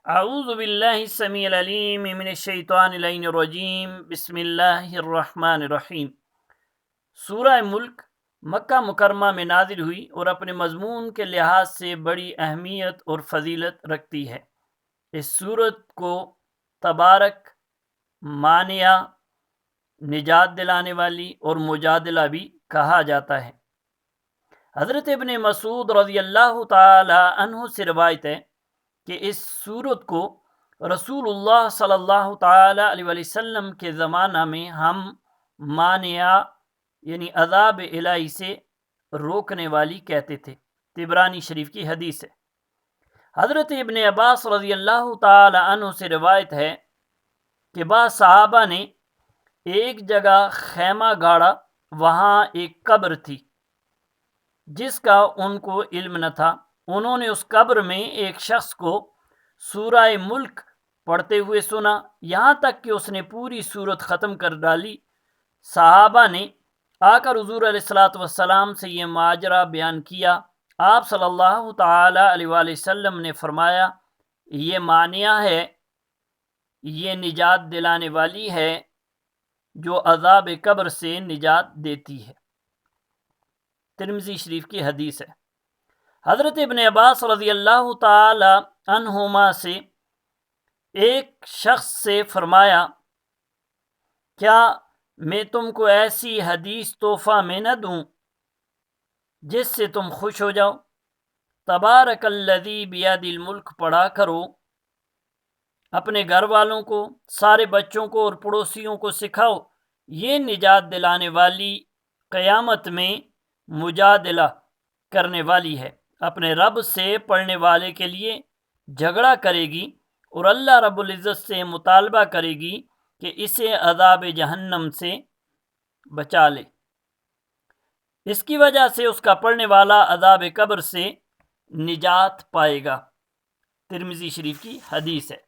اعوذ باللہ السمیع العلیم من الشیطان اللعین الرجیم بسم اللہ الرحمن الرحیم۔ سورہ ملک مکہ مکرمہ میں نازل ہوئی اور اپنے مضمون کے لحاظ سے بڑی اہمیت اور فضیلت رکھتی ہے۔ اس سورت کو تبارک، مانیہ، نجات دلانے والی اور مجادلہ بھی کہا جاتا ہے۔ حضرت ابن مسعود رضی اللہ تعالی عنہ سے روایت ہے کہ اس سورت کو رسول اللہ صلی اللہ تعالی علیہ وسلم کے زمانہ میں ہم مانیہ یعنی عذاب الہی سے روکنے والی کہتے تھے۔ طبرانی شریف کی حدیث ہے۔ حضرت ابن عباس رضی اللہ تعالی عنہ سے روایت ہے کہ بعض صحابہ نے ایک جگہ خیمہ گاڑا، وہاں ایک قبر تھی جس کا ان کو علم نہ تھا۔ انہوں نے اس قبر میں ایک شخص کو سورہ ملک پڑھتے ہوئے سنا، یہاں تک کہ اس نے پوری سورت ختم کر ڈالی۔ صحابہ نے آ کر حضور علیہ الصلاۃ والسلام سے یہ ماجرا بیان کیا۔ آپ صلی اللہ تعالی علیہ وآلہ وسلم نے فرمایا، یہ مانیہ ہے، یہ نجات دلانے والی ہے جو عذاب قبر سے نجات دیتی ہے۔ ترمذی شریف کی حدیث ہے۔ حضرت ابن عباس رضی اللہ تعالی عنہما سے ایک شخص سے فرمایا، کیا میں تم کو ایسی حدیث تحفہ میں نہ دوں جس سے تم خوش ہو جاؤ؟ تبارک الذی بیدہ الملک پڑھا کرو، اپنے گھر والوں کو، سارے بچوں کو اور پڑوسیوں کو سکھاؤ، یہ نجات دلانے والی قیامت میں مجادلہ کرنے والی ہے، اپنے رب سے پڑھنے والے کے لیے جھگڑا کرے گی اور اللہ رب العزت سے مطالبہ کرے گی کہ اسے عذاب جہنم سے بچا لے۔ اس کی وجہ سے اس کا پڑھنے والا عذاب قبر سے نجات پائے گا۔ ترمذی شریف کی حدیث ہے۔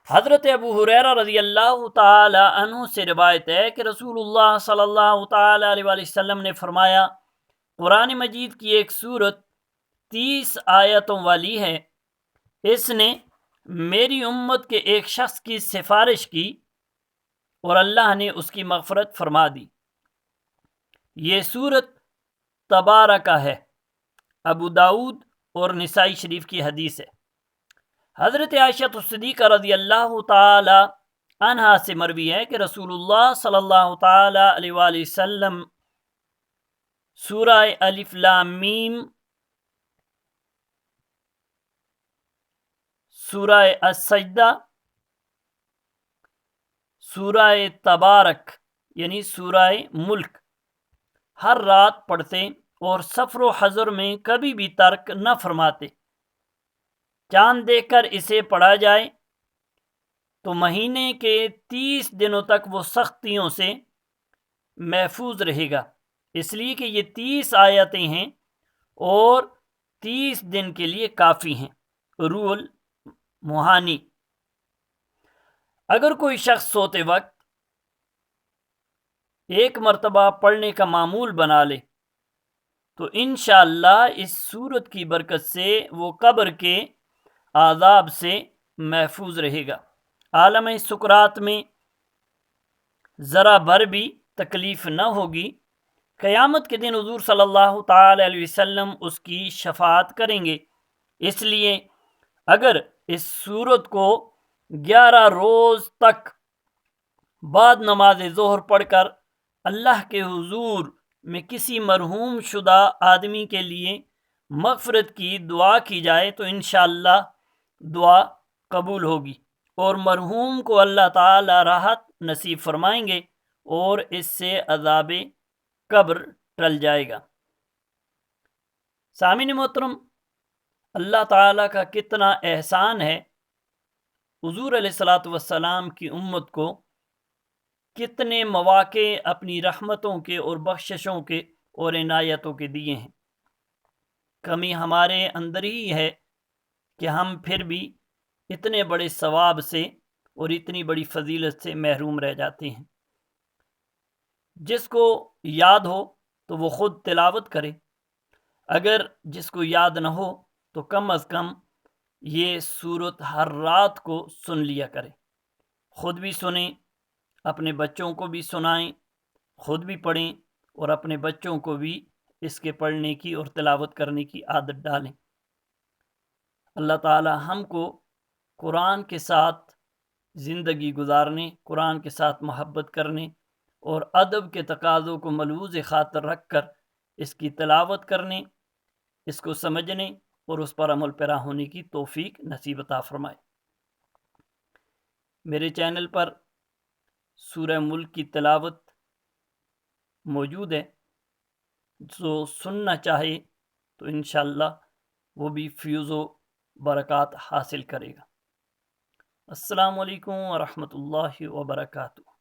حضرت ابو ہریرہ رضی اللہ تعالی عنہ سے روایت ہے کہ رسول اللہ صلی اللہ تعالی علیہ وآلہ وسلم نے فرمایا، قرآن مجید کی ایک سورت 30 آیتوں والی ہے، اس نے میری امت کے ایک شخص کی سفارش کی اور اللہ نے اس کی مغفرت فرما دی۔ یہ سورت تبارکہ ہے۔ ابو داؤد اور نسائی شریف کی حدیث ہے۔ حضرت عائشہ صدیقہ رضی اللہ تعالی عنہا سے مروی ہے کہ رسول اللہ صلی اللہ تعالی علیہ وآلہ وسلم سورہ الف لام میم، سورہ السجدہ، سورہ تبارک یعنی سورہ ملک ہر رات پڑھتے اور سفر و حضر میں کبھی بھی ترک نہ فرماتے۔ چاند دیکھ کر اسے پڑھا جائے تو مہینے کے 30 دنوں تک وہ سختیوں سے محفوظ رہے گا، اس لیے کہ یہ 30 آیتیں ہیں اور 30 دن کے لیے کافی ہیں۔ روح المعانی۔ اگر کوئی شخص سوتے وقت ایک مرتبہ پڑھنے کا معمول بنا لے تو انشاءاللہ اس سورت کی برکت سے وہ قبر کے عذاب سے محفوظ رہے گا، عالم سکرات میں ذرا بھر بھی تکلیف نہ ہوگی۔ قیامت کے دن حضور صلی اللہ تعالی علیہ وسلم اس کی شفاعت کریں گے۔ اس لیے اگر اس سورت کو 11 روز تک بعد نماز ظہر پڑھ کر اللہ کے حضور میں کسی مرحوم شدہ آدمی کے لیے مغفرت کی دعا کی جائے تو انشاءاللہ دعا قبول ہوگی اور مرحوم کو اللہ تعالی راحت نصیب فرمائیں گے اور اس سے عذاب قبر ٹل جائے گا۔ سامعین محترم، اللہ تعالیٰ کا کتنا احسان ہے، حضور علیہ الصلاۃ والسلام کی امت کو کتنے مواقع اپنی رحمتوں کے اور بخششوں کے اور عنایتوں کے دیے ہیں۔ کمی ہمارے اندر ہی ہے کہ ہم پھر بھی اتنے بڑے ثواب سے اور اتنی بڑی فضیلت سے محروم رہ جاتے ہیں۔ جس کو یاد ہو تو وہ خود تلاوت کرے، اگر جس کو یاد نہ ہو تو کم از کم یہ صورت ہر رات کو سن لیا کریں، خود بھی سنیں، اپنے بچوں کو بھی سنائیں، خود بھی پڑھیں اور اپنے بچوں کو بھی اس کے پڑھنے کی اور تلاوت کرنے کی عادت ڈالیں۔ اللہ تعالی ہم کو قرآن کے ساتھ زندگی گزارنے، قرآن کے ساتھ محبت کرنے اور ادب کے تقاضوں کو ملحوظ خاطر رکھ کر اس کی تلاوت کرنے، اس کو سمجھنے اور اس پر عمل پیرا ہونے کی توفیق نصیب عطا فرمائے۔ میرے چینل پر سورہ ملک کی تلاوت موجود ہے، جو سننا چاہے تو انشاءاللہ وہ بھی فیوز و برکات حاصل کرے گا۔ السلام علیکم ورحمۃ اللہ وبرکاتہ۔